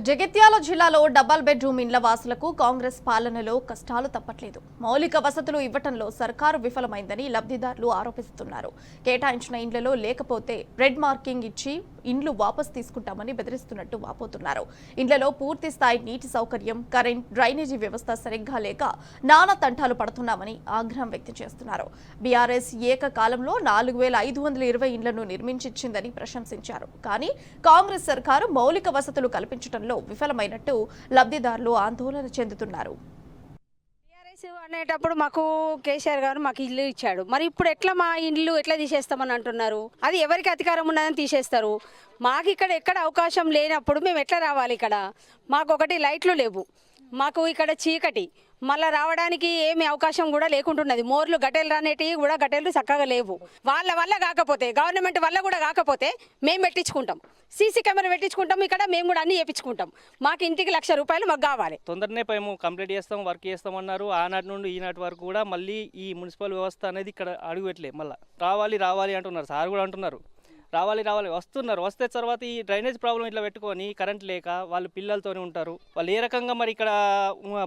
జగిత్యాల జిల్లాలో double bedroom ఇండ్ల వాసులకు కాంగ్రెస్ పాలనలో కష్టాలు తప్పట్లేదు. మౌలిక వసతులు ఇవ్వటంలో సర్కారు విఫలమైందని లబ్ధిదారులు ఆరోపిస్తున్నారు. కేటాయించిన ఇండ్లలో లేకపోతే రెడ్ మార్కింగ్ ఇచ్చి ఇండ్లు వాపసు తీసుకుంటామని బెదిరిస్తున్నట్టు వాపోతున్నారు. ఇండ్లలో పూర్తి స్థాయి నీటి సౌకర్యం, కరెంట్, డ్రైనేజీ వ్యవస్థ సరిగ్గా లేక నానా తంటాలు పడుతున్నామని ఆగ్రహం వ్యక్తం చేస్తున్నారు. బీఆర్ఎస్ ఏకకాలంలో 4520 ఇండ్లను నిర్మించిచ్చిందని ప్రశంసించారు. కానీ కాంగ్రెస్ సర్కారు మౌలిక వసతులు కల్పించడంలో విఫలమైనట్టు లబ్ధిదారులు ఆందోళన చెందుతున్నారు. అనేటప్పుడు మాకు కేసీఆర్ గారు మాకు ఇల్లు ఇచ్చాడు. మరి ఇప్పుడు ఎట్లా మా ఇల్లు ఎట్లా తీసేస్తామని అంటున్నారు? అది ఎవరికి అధికారం ఉన్నదని తీసేస్తారు. మాకు ఇక్కడ ఎక్కడ అవకాశం లేనప్పుడు మేము ఎట్లా రావాలి? ఇక్కడ మాకు ఒకటి లైట్లు లేవు, మాకు ఇక్కడ చీకటి, మళ్ళీ రావడానికి ఏమి అవకాశం కూడా లేకుంటున్నది. మోర్లు గట్టెలు రానేటివి కూడా గట్టెలు చక్కగా లేవు. వాళ్ళ వల్ల కాకపోతే, గవర్నమెంట్ వల్ల కూడా కాకపోతే మేము పెట్టించుకుంటాం, సీసీ కెమెరా పెట్టించుకుంటాం. ఇక్కడ మేము కూడా అన్ని చేయించుకుంటాం. మాకు ఇంటికి ₹1,00,000 మాకు కావాలి. తొందరనే మేము కంప్లీట్ చేస్తాం, వర్క్ చేస్తామన్నారు. ఆనాటి నుండి ఈనాటి వరకు కూడా మళ్ళీ ఈ మున్సిపల్ వ్యవస్థ అనేది ఇక్కడ అడుగుపెట్టలే. మళ్ళీ రావాలి అంటున్నారు. సార్ కూడా అంటున్నారు రావాలి వస్తున్నారు. వస్తే తర్వాత ఈ డ్రైనేజ్ ప్రాబ్లం ఇట్లా పెట్టుకొని కరెంట్ లేక వాళ్ళు పిల్లలతోనే ఉంటారు. వాళ్ళు ఏ రకంగా మరి ఇక్కడ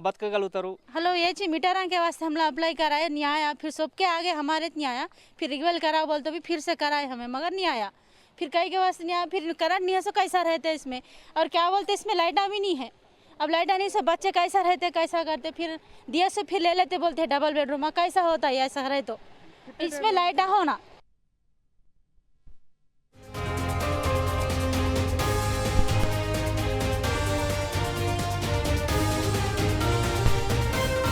బతకగలుగుతారు? हेलो, ये चीज मीटरां के वास्ते हमला अप्लाई कराए, नहीं आया। फिर सबके आगे हमारे नहीं आया, फिर रिग्वेल करा बोल तो भी फिर से कराए हमें, मगर नहीं आया। फिर कई के वास्ते नहीं आया, फिर करंट नहीं है, सो कैसा रहते इसमें? और क्या बोलते इसमें लाइटा भी नहीं है। अब लाइटा नहीं से बच्चे कैसा रहते, कैसा करते? फिर दिया से फिर ले लेते, बोलते डबल बेडरूम कैसा होता है? ऐसा रहे तो इसमें लाइटा होना